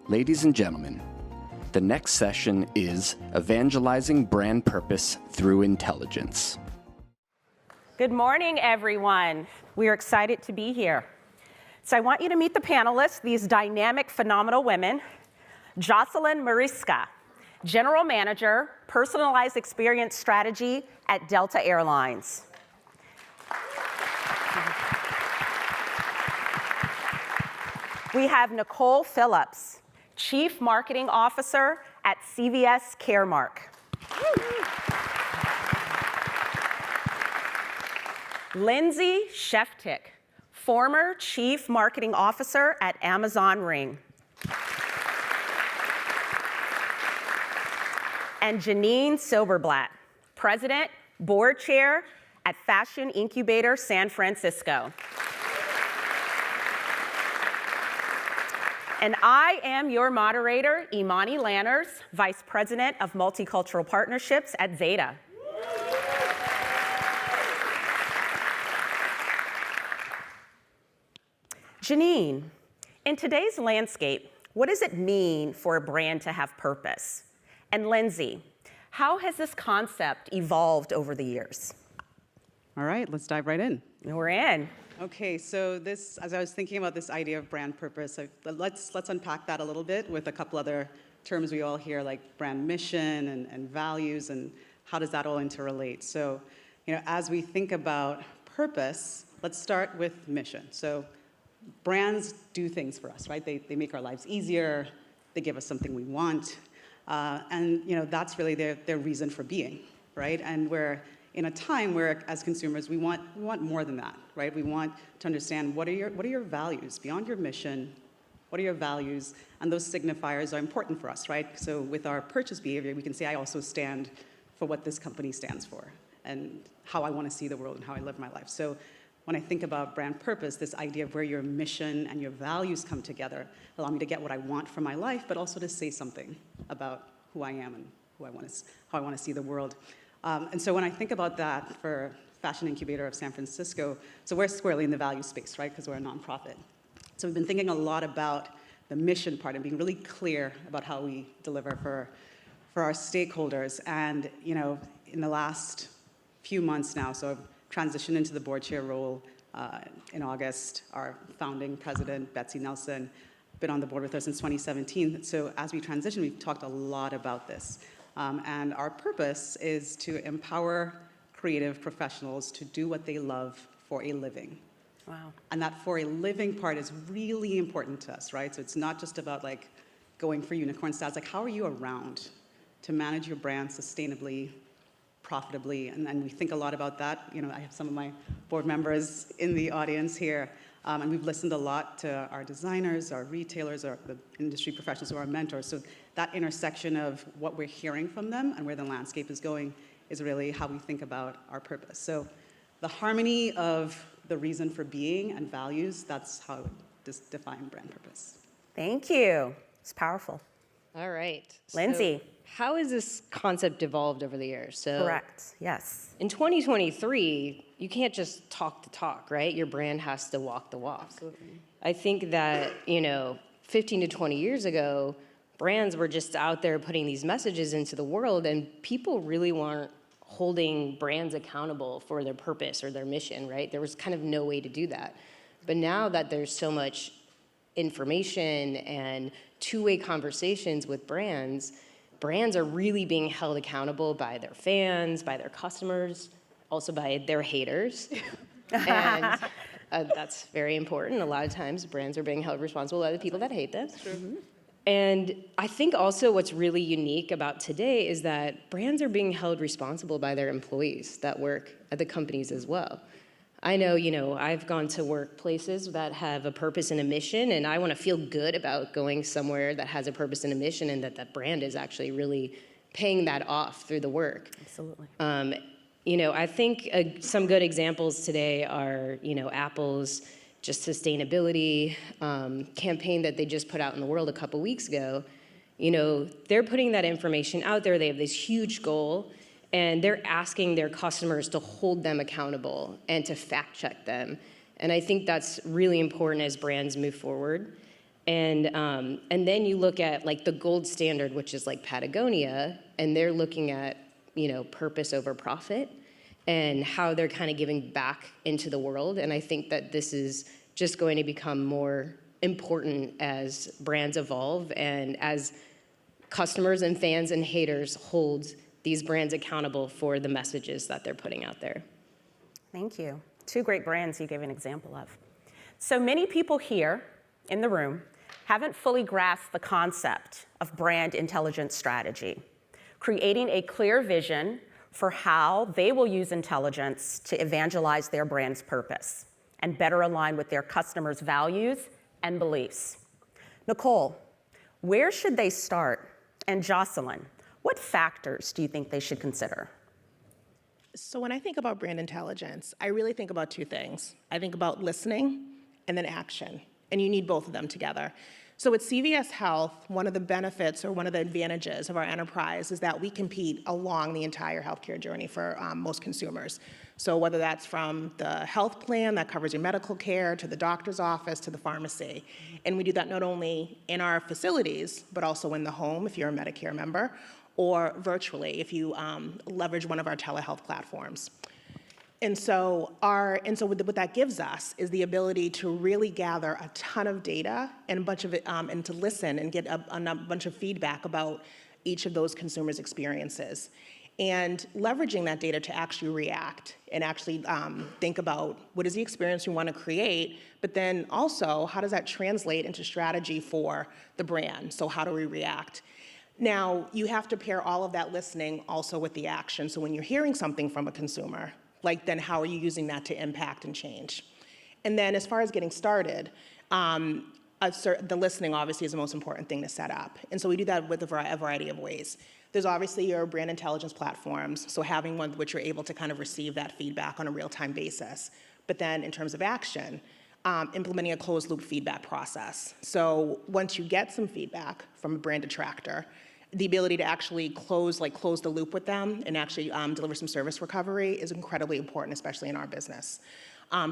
Ladies and gentlemen, the next session is Evangelizing Brand Purpose Through Intelligence. Good morning, everyone. We are excited to be here. So I want you to meet the panelists, these dynamic, phenomenal women. Jocelyn Merisca, General Manager, Personalized Experience Strategy at Delta Airlines. We have Nicole Phillips, Chief Marketing Officer at CVS Caremark. Lindsay Sheftick, former Chief Marketing Officer at Amazon Ring. And Jeanine Silberblatt, President, Board Chair at Fashion Incubator San Francisco. And I am your moderator, Imani Lanners, Vice President of Multicultural Partnerships at Zeta. Jeanine, in today's landscape, what does it mean for a brand to have purpose? And Lindsay, how has this concept evolved over the years? All right, let's dive right in. We're in. Okay, so this, as I was thinking about this idea of brand purpose, let's unpack that a little bit with a couple other terms we all hear, like brand mission and values, and how does that all interrelate? So, as we think about purpose, let's start with mission. So, brands do things for us, right? They make our lives easier. They give us something we want, and that's really their reason for being, right? And we're in a time where, as consumers, we want more than that, right? We want to understand what are your values beyond your mission. What are your values? And those signifiers are important for us, right? So with our purchase behavior, we can say, I also stand for what this company stands for and how I want to see the world and how I live my life. So when I think about brand purpose, this idea of where your mission and your values come together allow me to get what I want from my life, but also to say something about who I am and how I want to see the world. And so when I think about that for Fashion Incubator of San Francisco, so we're squarely in the value space, right, because we're a nonprofit. So we've been thinking a lot about the mission part and being really clear about how we deliver for our stakeholders. And in the last few months now, so I've transitioned into the board chair role in August. Our founding president, Betsy Nelson, been on the board with us since 2017. So as we transition, we've talked a lot about this. And our purpose is to empower creative professionals to do what they love for a living. Wow. And that for a living part is really important to us, right? So it's not just about like going for unicorn stats. Like, how are you around to manage your brand sustainably, profitably? And we think a lot about that. I have some of my board members in the audience here. And we've listened a lot to our designers, our retailers, the industry professionals who are our mentors. So that intersection of what we're hearing from them and where the landscape is going is really how we think about our purpose. So the harmony of the reason for being and values, that's how I would define brand purpose. Thank you. It's powerful. All right. Lindsay. So how has this concept evolved over the years? So Correct, yes. In 2023, you can't just talk the talk, right? Your brand has to walk the walk. Absolutely. I think that, 15 to 20 years ago, brands were just out there putting these messages into the world, and people really weren't holding brands accountable for their purpose or their mission, right? There was kind of no way to do that. But now that there's so much information and two-way conversations with brands are really being held accountable by their fans, by their customers, also by their haters. And that's very important. A lot of times, brands are being held responsible by the people that hate them. That's true. Mm-hmm. And I think also what's really unique about today is that brands are being held responsible by their employees that work at the companies as well. I know, I've gone to workplaces that have a purpose and a mission, and I want to feel good about going somewhere that has a purpose and a mission, and that brand is actually really paying that off through the work. Absolutely. I think some good examples today are, Apple's just sustainability campaign that they just put out in the world a couple weeks ago. They're putting that information out there. They have this huge goal, and they're asking their customers to hold them accountable and to fact check them. And I think that's really important as brands move forward. And then you look at like the gold standard, which is like Patagonia, and they're looking at, purpose over profit and how they're kind of giving back into the world. And I think that this is just going to become more important as brands evolve and as customers and fans and haters hold these brands accountable for the messages that they're putting out there. Thank you. 2 great brands you gave an example of. So many people here in the room haven't fully grasped the concept of brand intelligence strategy, creating a clear vision for how they will use intelligence to evangelize their brand's purpose and better align with their customers' values and beliefs. Nicole, where should they start? And Jocelyn, what factors do you think they should consider? So when I think about brand intelligence, I really think about 2 things. I think about listening and then action, and you need both of them together. So at CVS Health, one of the benefits or one of the advantages of our enterprise is that we compete along the entire healthcare journey for most consumers. So whether that's from the health plan that covers your medical care, to the doctor's office, to the pharmacy. And we do that not only in our facilities, but also in the home if you're a Medicare member, or virtually if you leverage one of our telehealth platforms. And so what that gives us is the ability to really gather a ton of data and a bunch of it, and to listen and get a bunch of feedback about each of those consumers' experiences. And leveraging that data to actually react and actually think about what is the experience we want to create, but then also how does that translate into strategy for the brand? So how do we react? Now, you have to pair all of that listening also with the action. So when you're hearing something from a consumer, then how are you using that to impact and change? And then as far as getting started, the listening obviously is the most important thing to set up. And so we do that with a variety of ways. There's obviously your brand intelligence platforms, so having one which you're able to kind of receive that feedback on a real-time basis. But then in terms of action, implementing a closed loop feedback process. So once you get some feedback from a brand detractor, the ability to actually close the loop with them and actually deliver some service recovery is incredibly important, especially in our business.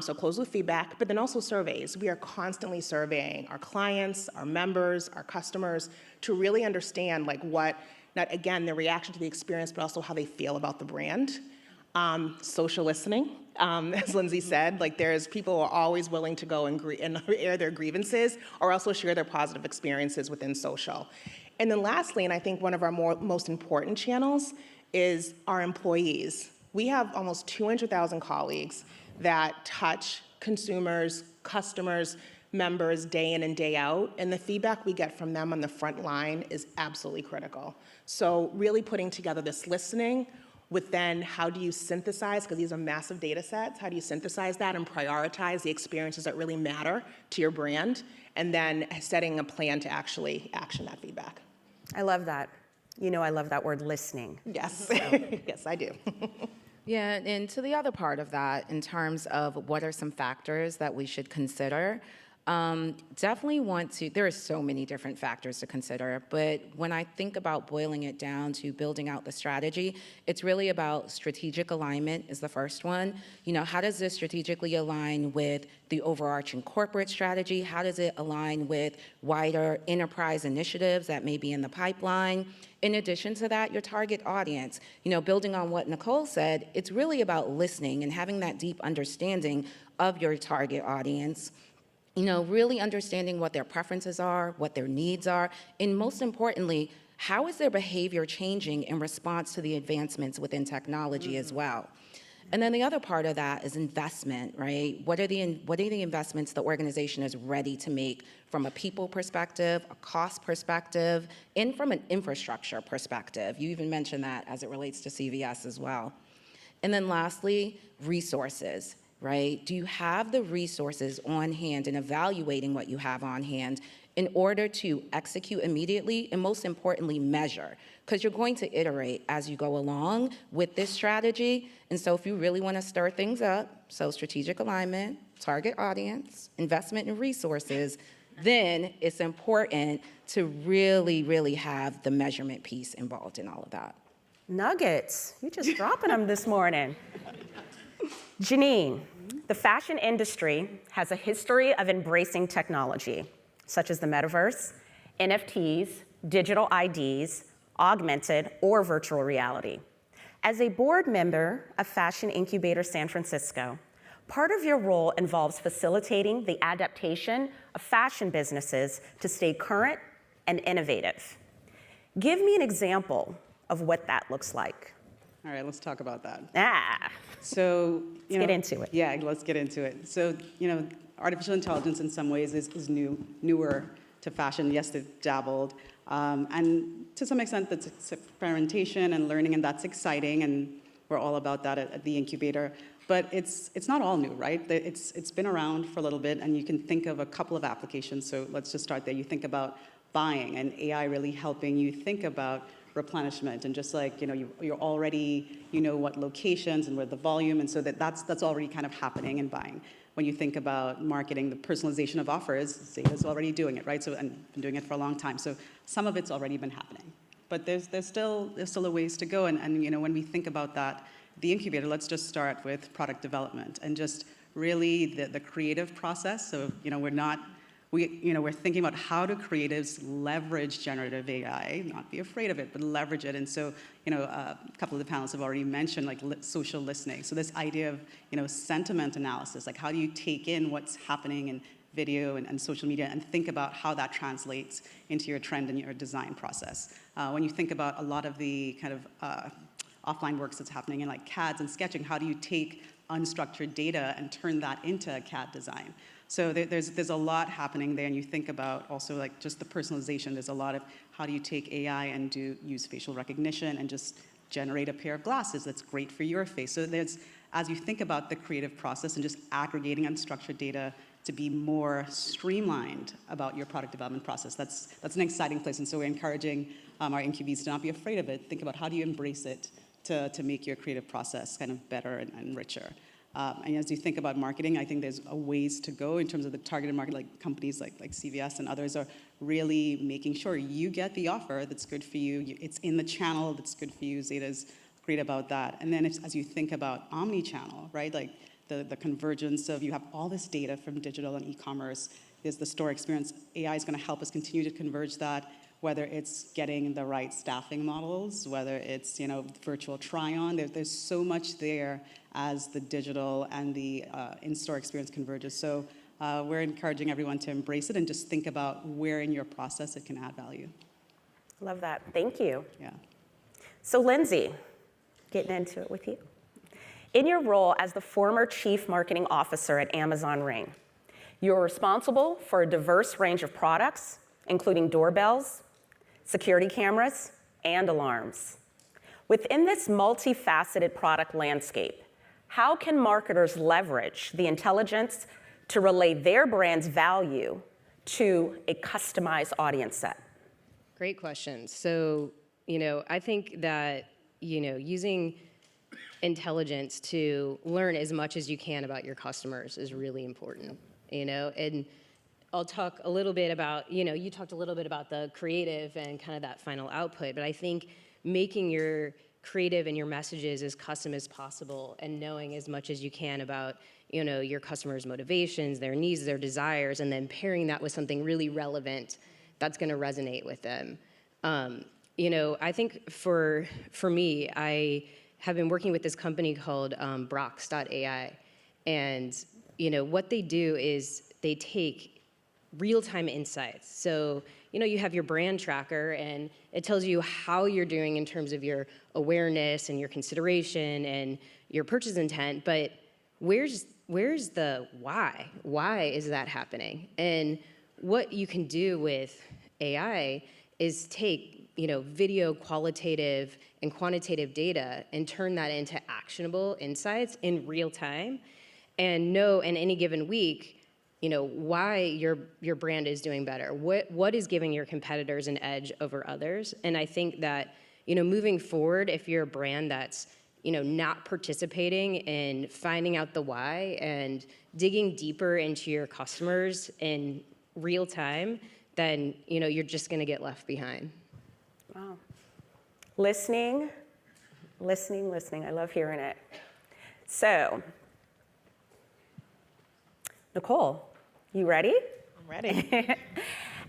So closed loop feedback, but then also surveys. We are constantly surveying our clients, our members, our customers to really understand the reaction to the experience, but also how they feel about the brand. Social listening, as Lindsay said, there's people who are always willing to go and air their grievances or also share their positive experiences within social. And then lastly, and I think one of our most important channels is our employees. We have almost 200,000 colleagues that touch consumers, customers, members day in and day out, and the feedback we get from them on the front line is absolutely critical. So really putting together this listening with then how do you synthesize, because these are massive data sets, how do you synthesize that and prioritize the experiences that really matter to your brand, and then setting a plan to actually action that feedback. I love that. I love that word, listening. Yes, yes, I do. Yeah, and to the other part of that, in terms of what are some factors that we should consider, there are so many different factors to consider, but when I think about boiling it down to building out the strategy, it's really about strategic alignment is the first one. How does this strategically align with the overarching corporate strategy? How does it align with wider enterprise initiatives that may be in the pipeline? In addition to that, your target audience, building on what Nicole said, it's really about listening and having that deep understanding of your target audience. Really understanding what their preferences are, what their needs are, and most importantly, how is their behavior changing in response to the advancements within technology as well. And then the other part of that is investment, right? What are the investments the organization is ready to make from a people perspective, a cost perspective, and from an infrastructure perspective? You even mentioned that as it relates to CVS as well. And then lastly, resources. Right? Do you have the resources on hand and evaluating what you have on hand in order to execute immediately and most importantly, measure? Because you're going to iterate as you go along with this strategy. And so if you really want to stir things up, so strategic alignment, target audience, investment in resources, then it's important to really, really have the measurement piece involved in all of that. Nuggets. You're just dropping them this morning. Jeanine, the fashion industry has a history of embracing technology. such as the metaverse, NFTs, digital IDs, augmented or virtual reality. As a board member of Fashion Incubator San Francisco, part of your role involves facilitating the adaptation of fashion businesses to stay current and innovative. Give me an example of what that looks like. All right, let's talk about that. So, let's get into it. Yeah, let's get into it. So, artificial intelligence in some ways is newer to fashion. Yes, they've dabbled. And to some extent, that's experimentation and learning, and that's exciting, and we're all about that at the Incubator. But it's not all new, right? It's been around for a little bit, and you can think of a couple of applications. So let's just start there. You think about buying, and AI really helping you think about replenishment, and just like, you're already, what locations and where the volume, and so that's already kind of happening in buying. When you think about marketing, the personalization of offers, Zeta's already doing it, right? So, and been doing it for a long time. So some of it's already been happening. But there's still a ways to go, and when we think about that, the Incubator, let's just start with product development and just really the creative process. So, we're thinking about how do creatives leverage generative AI, not be afraid of it, but leverage it. And so, a couple of the panelists have already mentioned like social listening. So this idea of, sentiment analysis, like how do you take in what's happening in video and social media and think about how that translates into your trend and your design process. When you think about a lot of the kind of offline works that's happening in like CADs and sketching, how do you take unstructured data and turn that into a CAD design? So there's a lot happening there, and you think about also like just the personalization. There's a lot of how do you take AI and use facial recognition and just generate a pair of glasses that's great for your face. So as you think about the creative process and just aggregating unstructured data to be more streamlined about your product development process, that's an exciting place. And so we're encouraging our incubees to not be afraid of it. Think about how do you embrace it to make your creative process kind of better and richer. And as you think about marketing, I think there's a ways to go in terms of the targeted market, like companies like CVS and others are really making sure you get the offer that's good for you. It's in the channel that's good for you. Zeta's great about that. And then as you think about omni-channel, right, like the convergence of you have all this data from digital and e-commerce, there's the store experience. AI is going to help us continue to converge that, whether it's getting the right staffing models, whether it's virtual try-on. There's so much there as the digital and the in-store experience converges. So we're encouraging everyone to embrace it and just think about where in your process it can add value. Love that. Thank you. Yeah. So Lindsay, getting into it with you. In your role as the former Chief Marketing Officer at Amazon Ring, you're responsible for a diverse range of products, including doorbells, security cameras, and alarms. Within this multifaceted product landscape, how can marketers leverage the intelligence to relay their brand's value to a customized audience set? Great question. So, I think that, using intelligence to learn as much as you can about your customers is really important, and I'll talk a little bit about, you talked a little bit about the creative and kind of that final output, but I think making your creative and your messages as custom as possible and knowing as much as you can about, your customers' motivations, their needs, their desires, and then pairing that with something really relevant that's going to resonate with them. I think for me, I have been working with this company called Brox.ai, and what they do is they take real-time insights. So, you have your brand tracker, and it tells you how you're doing in terms of your awareness and your consideration and your purchase intent, but where's the why? Why is that happening? And what you can do with AI is take, video qualitative and quantitative data and turn that into actionable insights in real time and know in any given week, why your brand is doing better. What is giving your competitors an edge over others? And I think that, moving forward, if you're a brand that's, not participating in finding out the why and digging deeper into your customers in real time, then, you're just going to get left behind. Wow. Listening. I love hearing it. So, Nicole, you ready? I'm ready.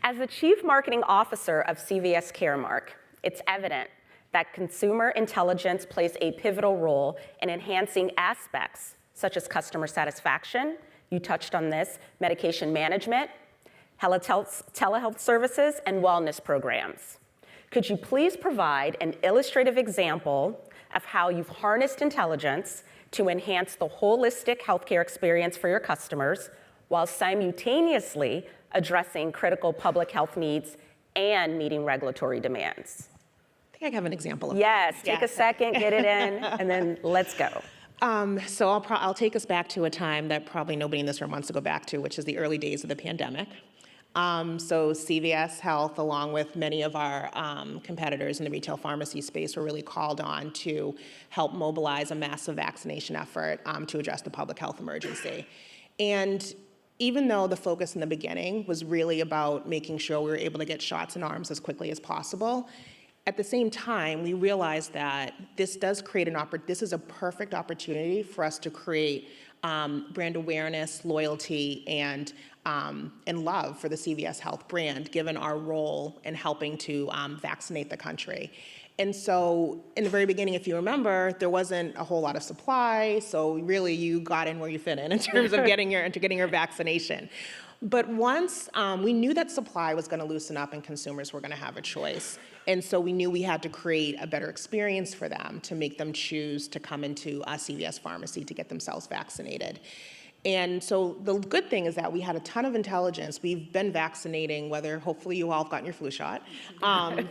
As the Chief Marketing Officer of CVS Caremark, it's evident that consumer intelligence plays a pivotal role in enhancing aspects such as customer satisfaction, you touched on this, medication management, telehealth services, and wellness programs. Could you please provide an illustrative example of how you've harnessed intelligence to enhance the holistic healthcare experience for your customers while simultaneously addressing critical public health needs and meeting regulatory demands? I think I have an example of Yes, that. take a second, get it in, and then let's go. So I'll take us back to a time that probably nobody in this room wants to go back to, which is the early days of the pandemic. So CVS Health, along with many of our competitors in the retail pharmacy space, were really called on to help mobilize a massive vaccination effort to address the public health emergency. And even though the focus in the beginning was really about making sure we were able to get shots in arms as quickly as possible, at the same time, we realized that this does create this is a perfect opportunity for us to create brand awareness, loyalty, and love for the CVS Health brand, given our role in helping to vaccinate the country. And so in the very beginning, if you remember, there wasn't a whole lot of supply, so really you got in where you fit in terms of getting your vaccination. But once we knew that supply was going to loosen up and consumers were going to have a choice. And so we knew we had to create a better experience for them to make them choose to come into a CVS pharmacy to get themselves vaccinated. And so the good thing is that we had a ton of intelligence. We've been vaccinating, hopefully you all have gotten your flu shot,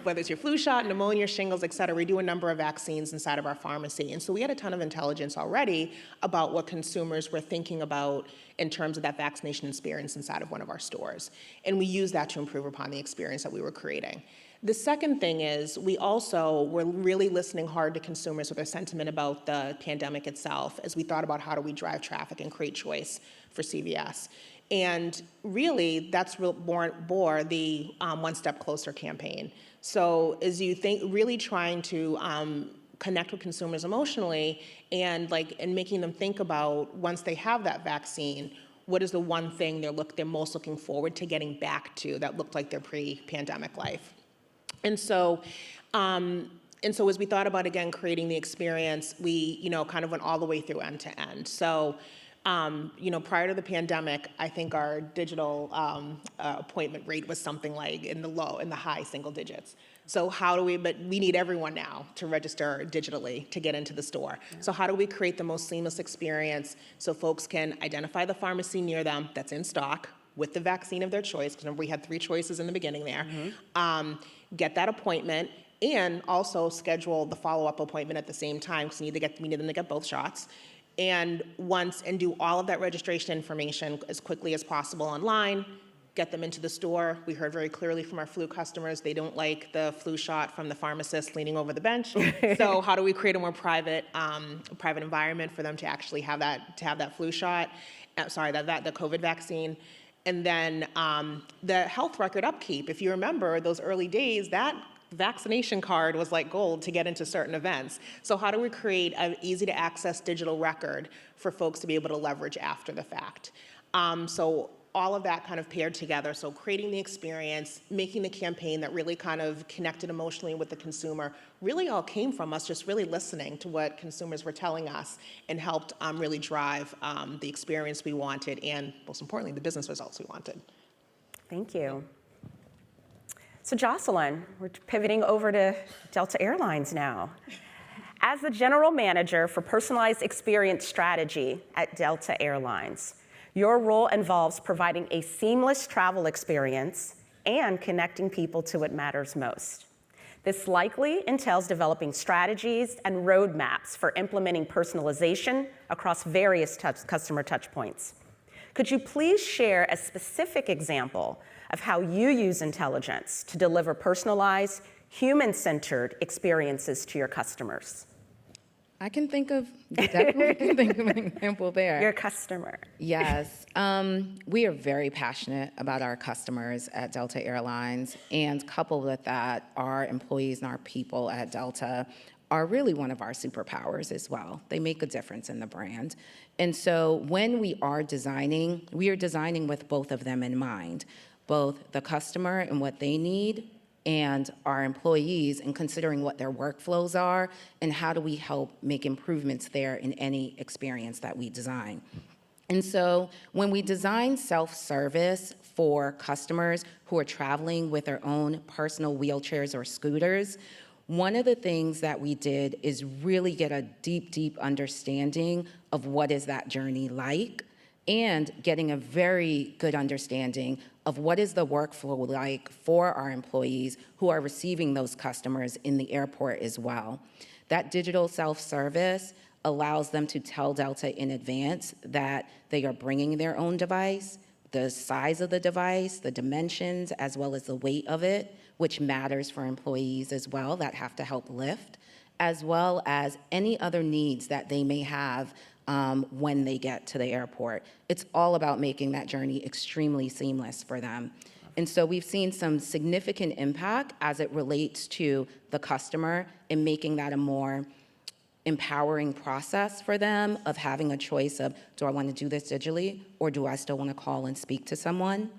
whether it's your flu shot, pneumonia, shingles, et cetera. We do a number of vaccines inside of our pharmacy. And so we had a ton of intelligence already about what consumers were thinking about in terms of that vaccination experience inside of one of our stores. And we used that to improve upon the experience that we were creating. The second thing is we also were really listening hard to consumers with their sentiment about the pandemic itself as we thought about how do we drive traffic and create choice for CVS. And really, that's bore the One Step Closer campaign. So as you think, really trying to connect with consumers emotionally and making them think about once they have that vaccine, what is the one thing they're most looking forward to getting back to that looked like their pre-pandemic life. And so as we thought about, again, creating the experience, we, kind of went all the way through end to end. So, prior to the pandemic, I think our digital appointment rate was something like in the high single digits. So but we need everyone now to register digitally to get into the store. Yeah. So how do we create the most seamless experience so folks can identify the pharmacy near them that's in stock with the vaccine of their choice, because remember we had 3 choices in the beginning there, get that appointment, and also schedule the follow-up appointment at the same time, because we need them to get both shots, and do all of that registration information as quickly as possible online, get them into the store. We heard very clearly from our flu customers, they don't like the flu shot from the pharmacist leaning over the bench. So how do we create a more private environment for them to actually have that flu shot, the COVID vaccine? And then the health record upkeep. If you remember those early days, that vaccination card was like gold to get into certain events. So how do we create an easy to access digital record for folks to be able to leverage after the fact? So all of that kind of paired together. So creating the experience, making the campaign that really kind of connected emotionally with the consumer, really all came from us just really listening to what consumers were telling us and helped really drive the experience we wanted and, most importantly, the business results we wanted. Thank you. So Jocelyn, we're pivoting over to Delta Airlines now. As the general manager for personalized experience strategy at Delta Airlines, your role involves providing a seamless travel experience and connecting people to what matters most. This likely entails developing strategies and roadmaps for implementing personalization across various customer touchpoints. Could you please share a specific example of how you use intelligence to deliver personalized, human-centered experiences to your customers? Definitely can think of an example there. Your customer. Yes. We are very passionate about our customers at Delta Airlines, and coupled with that, our employees and our people at Delta are really one of our superpowers as well. They make a difference in the brand. And so when we are designing with both of them in mind, both the customer and what they need, and our employees, and considering what their workflows are, and how do we help make improvements there in any experience that we design. And so when we design self-service for customers who are traveling with their own personal wheelchairs or scooters, one of the things that we did is really get a deep, deep understanding of what is that journey like, and getting a very good understanding of what is the workflow like for our employees who are receiving those customers in the airport as well. That digital self-service allows them to tell Delta in advance that they are bringing their own device, the size of the device, the dimensions, as well as the weight of it, which matters for employees as well that have to help lift, as well as any other needs that they may have when they get to the airport. It's all about making that journey extremely seamless for them. And so we've seen some significant impact as it relates to the customer in making that a more empowering process for them of having a choice of, do I want to do this digitally, or do I still want to call and speak to someone?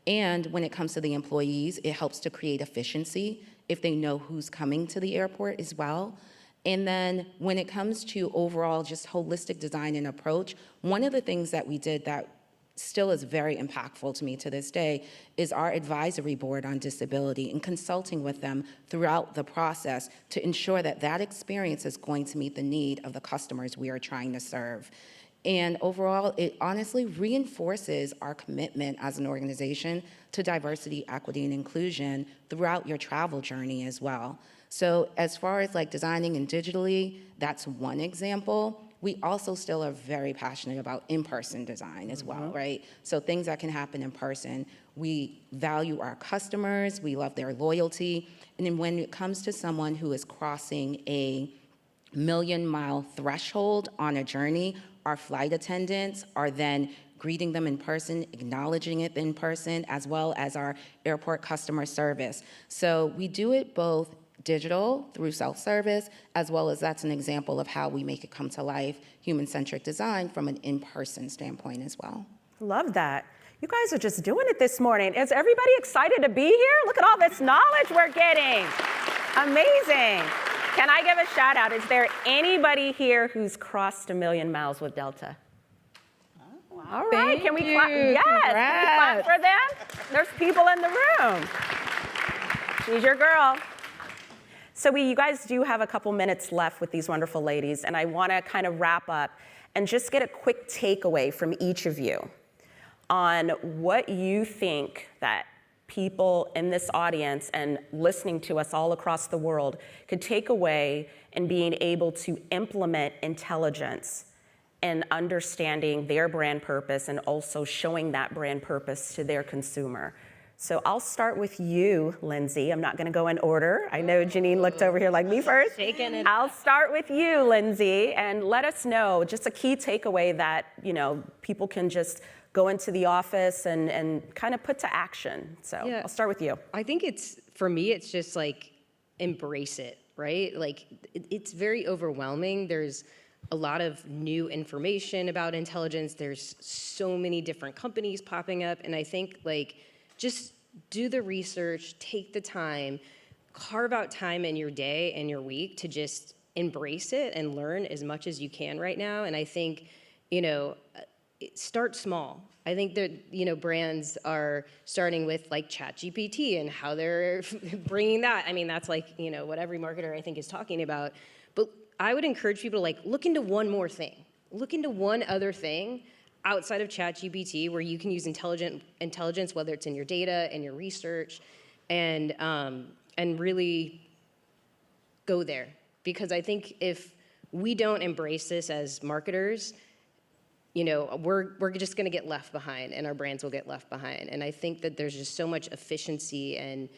And when it comes to the employees, it helps to create efficiency if they know who's coming to the airport as well. And then when it comes to overall just holistic design and approach, one of the things that we did that still is very impactful to me to this day is our advisory board on disability, and consulting with them throughout the process to ensure that that experience is going to meet the need of the customers we are trying to serve. And overall, it honestly reinforces our commitment as an organization to diversity, equity, and inclusion throughout your travel journey as well. So as far as like designing and digitally, that's one example. We also still are very passionate about in-person design as well, right? So things that can happen in person. We value our customers, we love their loyalty, and then when it comes to someone who is crossing a million-mile threshold on a journey, our flight attendants are then greeting them in person, acknowledging it in person, as well as our airport customer service. So we do it both digital through self-service, as well as that's an example of how we make it come to life, human-centric design from an in-person standpoint as well. Love that. You guys are just doing it this morning. Is everybody excited to be here? Look at all this knowledge we're getting. Amazing. Can I give a shout out? Is there anybody here who's crossed 1 million miles with Delta? All right, can we clap? Yes, can we clap for them? There's people in the room. She's your girl. So you guys do have a couple minutes left with these wonderful ladies, and I want to kind of wrap up and just get a quick takeaway from each of you on what you think that people in this audience and listening to us all across the world could take away in being able to implement intelligence and understanding their brand purpose and also showing that brand purpose to their consumer. So I'll start with you, Lindsay. I'm not going to go in order. I know Jeanine looked over here like me first. I'll start with you, Lindsay, and let us know just a key takeaway that, you know, people can just go into the office and kind of put to action. So yeah. I'll start with you. I think for me, it's just like embrace it, right? Like it's very overwhelming. There's a lot of new information about intelligence. There's so many different companies popping up, and I think like just do the research, take the time, carve out time in your day and your week to just embrace it and learn as much as you can right now. And I think, you know, start small. I think that, you know, brands are starting with like ChatGPT and how they're bringing that. I mean, that's like, you know, what every marketer I think is talking about. But I would encourage people to like look into one more thing. Look into one other thing outside of ChatGPT where you can use intelligence, whether it's in your data and your research, and really go there. Because I think if we don't embrace this as marketers, you know, we're just going to get left behind, and our brands will get left behind. And I think that there's just so much efficiency and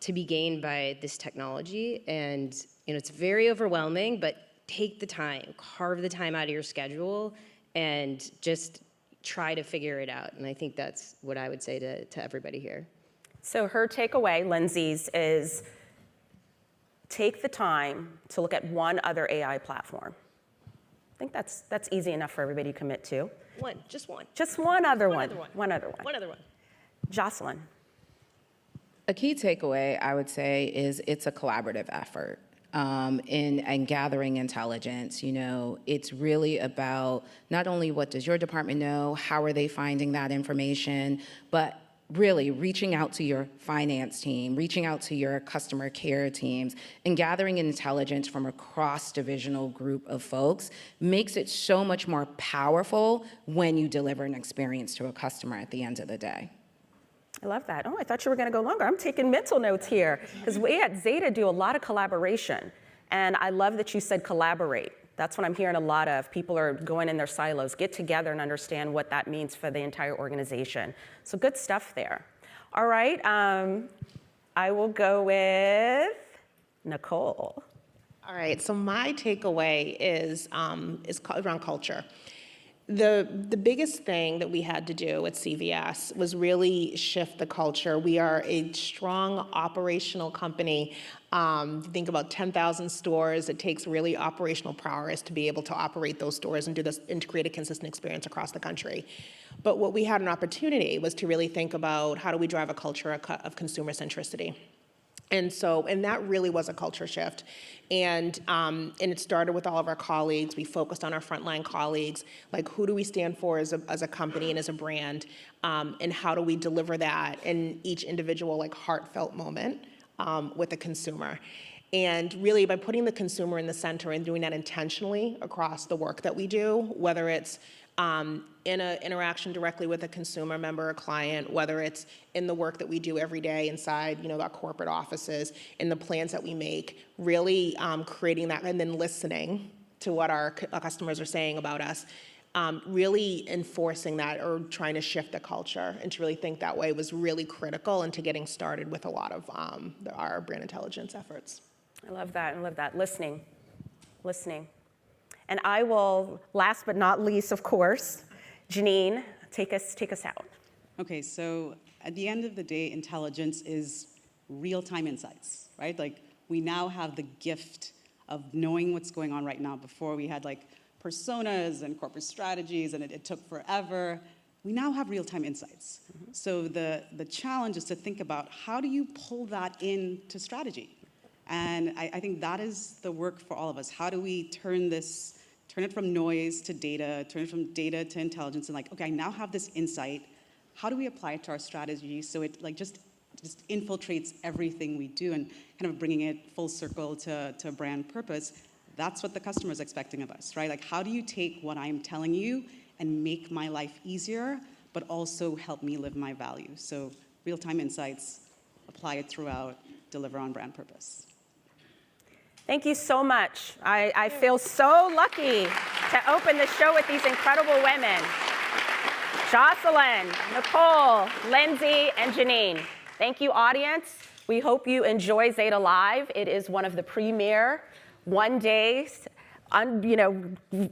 to be gained by this technology, and you know, it's very overwhelming. But take the time, carve the time out of your schedule, and just try to figure it out. And I think that's what I would say to everybody here. So her takeaway, Lindsay's, is take the time to look at one other AI platform. I think that's easy enough for everybody to commit to. One, just one. Just one other one. other one. One other one. One other one. Jocelyn. A key takeaway, I would say, is it's a collaborative effort in gathering intelligence. You know, it's really about not only what does your department know, how are they finding that information, but really reaching out to your finance team, reaching out to your customer care teams, and gathering intelligence from a cross-divisional group of folks makes it so much more powerful when you deliver an experience to a customer at the end of the day. I love that. Oh, I thought you were going to go longer. I'm taking mental notes here because we at Zeta do a lot of collaboration. And I love that you said collaborate. That's what I'm hearing a lot of. People are going in their silos, get together and understand what that means for the entire organization. So good stuff there. All right, I will go with Nicole. All right, so my takeaway is around culture. The biggest thing that we had to do at CVS was really shift the culture. We are a strong operational company. Think about 10,000 stores. It takes really operational prowess to be able to operate those stores and do this and to create a consistent experience across the country. But what we had an opportunity was to really think about how do we drive a culture of consumer centricity. And that really was a culture shift. And it started with all of our colleagues. We focused on our frontline colleagues, like who do we stand for as a company and as a brand, and how do we deliver that in each individual like heartfelt moment with the consumer. And really by putting the consumer in the center and doing that intentionally across the work that we do, whether it's in an interaction directly with a consumer member or client, whether it's in the work that we do every day inside, our corporate offices, in the plans that we make, really creating that and then listening to what our customers are saying about us, really enforcing that or trying to shift the culture and to really think that way was really critical into getting started with a lot of our brand intelligence efforts. I love that. I love that. Listening. And I will, last but not least, of course, Jeanine, take us out. Okay, so at the end of the day, intelligence is real-time insights, right? Like, we now have the gift of knowing what's going on right now. Before we had like personas and corporate strategies, and it took forever. We now have real-time insights. Mm-hmm. So the challenge is to think about how do you pull that into strategy? And I think that is the work for all of us. How do we turn it from noise to data, turn it from data to intelligence, and like, okay, I now have this insight. How do we apply it to our strategy so it like just infiltrates everything we do, and kind of bringing it full circle to brand purpose? That's what the customer is expecting of us, right? Like, how do you take what I'm telling you and make my life easier, but also help me live my values? So real-time insights, apply it throughout, deliver on brand purpose. Thank you so much. I feel so lucky to open the show with these incredible women. Jocelyn, Nicole, Lindsay, and Jeanine. Thank you, audience. We hope you enjoy Zeta Live. It is one of the premier one-day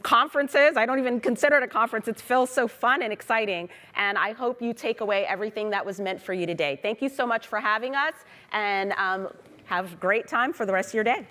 conferences. I don't even consider it a conference. It feels so fun and exciting. And I hope you take away everything that was meant for you today. Thank you so much for having us, and have a great time for the rest of your day.